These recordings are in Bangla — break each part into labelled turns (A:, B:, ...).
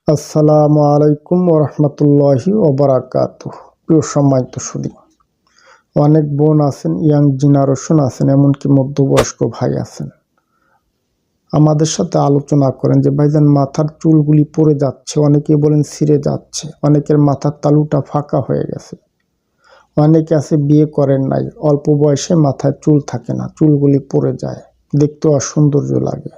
A: আসসালামু আলাইকুম ওরহমতুল্লাহি ওবারাকাতুহ। প্রিয় সম্মানিত সুধী, অনেক বোন আছেন, ইয়াং জেনারেশন আছেন, এমনকি মধ্যবয়স্ক ভাই আছেন, আমাদের সাথে আলোচনা করেন যে ভাইজান মাথার চুলগুলি পড়ে যাচ্ছে, অনেকে বলেন ছিঁড়ে যাচ্ছে, অনেকের মাথার তালুটা ফাঁকা হয়ে গেছে, অনেকে আছে বিয়ে করেন নাই, অল্প বয়সে মাথায় চুল থাকে না, চুলগুলি পড়ে যায়, দেখতে অসৌন্দর্য লাগে।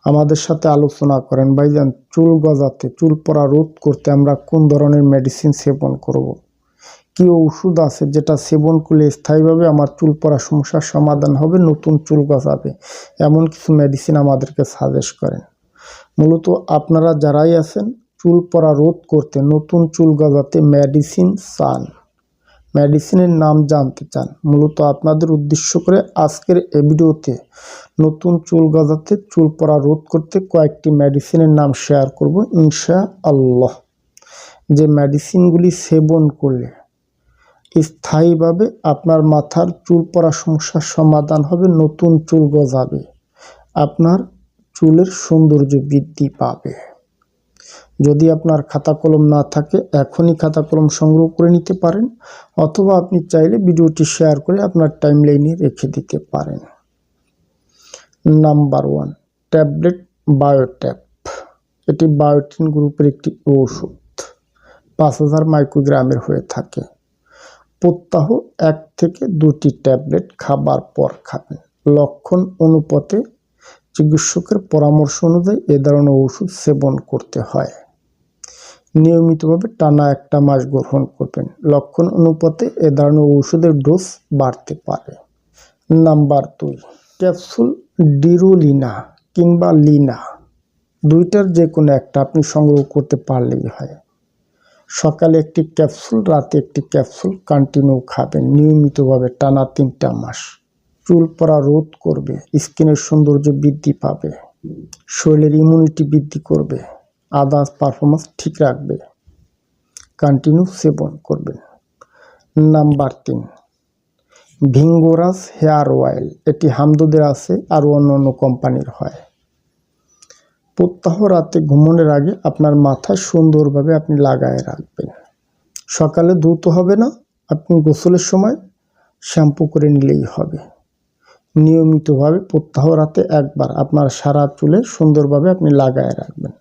A: আমাদের সাথে আলোচনা করেন ভাইজান চুল গজাতে, চুল পড়া রোধ করতে আমরা কোন ধরনের মেডিসিন সেবন করব। কি ওষুধ আছে যেটা সেবন করলে স্থায়ীভাবে আমার চুল পড়া সমস্যার সমাধান হবে, নতুন চুল গজাবে, এমন কিছু মেডিসিন আমাদেরকে সাজেস্ট করেন। মূলত আপনারা যারাই আছেন চুল পড়া রোধ করতে, নতুন চুল গজাতে মেডিসিন চান, মেডিসিনের নাম জানতে চান, মূলত আপনাদের উদ্দেশ্য করে আজকের এই ভিডিওতে নতুন চুল গজাতে, চুল পড়া রোধ করতে কয়েকটি মেডিসিনের নাম শেয়ার করব ইনশাআল্লাহ। যে মেডিসিনগুলি সেবন করলে স্থায়ীভাবে আপনার মাথার চুল পড়া সমস্যার সমাধান হবে, নতুন চুল গজাবে, আপনার চুলের সৌন্দর্য বৃদ্ধি পাবে। যদি আপনার খাতা কলম না থাকে এখনই খাতা কলম সংগ্রহ করে নিতে পারেন, অথবা আপনি চাইলে ভিডিওটি শেয়ার করে আপনার টাইমলাইনে রেখে দিতে পারেন। Number 1, tablet Biotap. এটি বায়োটিন গ্রুপের একটি ওষুধ, 5000 মাইক্রোগ্রামের হয়ে থাকে। প্রত্যহ 1 থেকে 2টি ট্যাবলেট খাবার পর খাবেন। লক্ষণ অনুপাতে চিকিৎসকের পরামর্শ অনুযায়ী এ ধরনের ওষুধ সেবন করতে হয়। নিয়মিতভাবে টানা 1 মাস গ্রহণ করবেন। লক্ষণ অনুপাতে এ ধরনের ওষুধের ডোজ বাড়তে পারে। নাম্বার 2, ক্যাপসুল ডিরোলিনা কিংবা লিনা, দুইটার যে কোনো একটা আপনি সংগ্রহ করতে পারলেই হয়। সকালে একটি ক্যাপসুল, রাতে একটি ক্যাপসুল কন্টিনিউ খাবেন নিয়মিতভাবে টানা 3টা মাস। চুল পড়া রোধ করবে, স্কিনের সৌন্দর্য বৃদ্ধি পাবে, শরীরের ইমিউনিটি বৃদ্ধি করবে, আদার্স পারফরমেন্স ঠিক রাখবে। কন্টিনিউ সেবন করবেন। Number 3, Vigorous hair oil. এটি হামদর্দের আছে, আর অন্য কোম্পানির হয়। প্রত্যহ রাতে ঘুমানোর আগে আপনার মাথায় সুন্দরভাবে আপনি লাগায় রাখবেন। সকালে ধুতে হবে না, আপনি গোসলের সময় শ্যাম্পু করে নিলেই হবে। নিয়মিতভাবে প্রত্যহ রাতে 1 বার আপনার সারা চুলে সুন্দরভাবে আপনি লাগায় রাখবেন।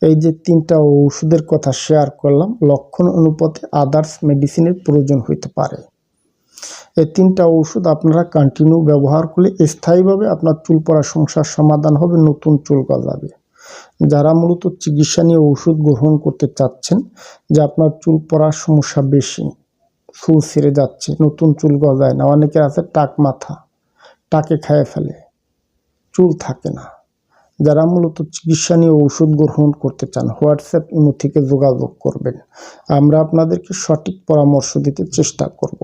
A: এই যে 3টা ওষুধের কথা শেয়ার করলাম, লক্ষণ অনুপাতে আদার্স মেডিসিনের প্রয়োজন হইতে পারে। এই 3টা ওষুধ আপনারা কন্টিনিউ ব্যবহার করলে স্থায়ীভাবে আপনার চুল পড়া সমস্যার সমাধান হবে, নতুন চুল গজাবে। যারা মূলত চিকিৎসা নিয়ে ওষুধ গ্রহণ করতে চাচ্ছেন যে আপনার চুল পড়ার সমস্যা বেশি, চুল ছিঁড়ে যাচ্ছে, নতুন চুল গজায় না, অনেকে আছে টাক মাথা, টাকে খেয়ে ফেলে, চুল থাকে না, যারা মূলত চিকিৎসা নিয়ে ওষুধ গ্রহণ করতে চান হোয়াটসঅ্যাপ ইমো থেকে যোগাযোগ করবেন, আমরা আপনাদেরকে সঠিক পরামর্শ দিতে চেষ্টা করব।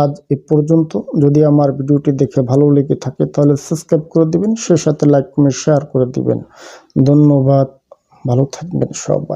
A: আজ এ পর্যন্ত। যদি আমার ভিডিওটি দেখে ভালো লেগে থাকে তাহলে সাবস্ক্রাইব করে দিবেন, সেই সাথে লাইক কমেন্ট শেয়ার করে দিবেন। ধন্যবাদ, ভালো থাকবেন সবাই।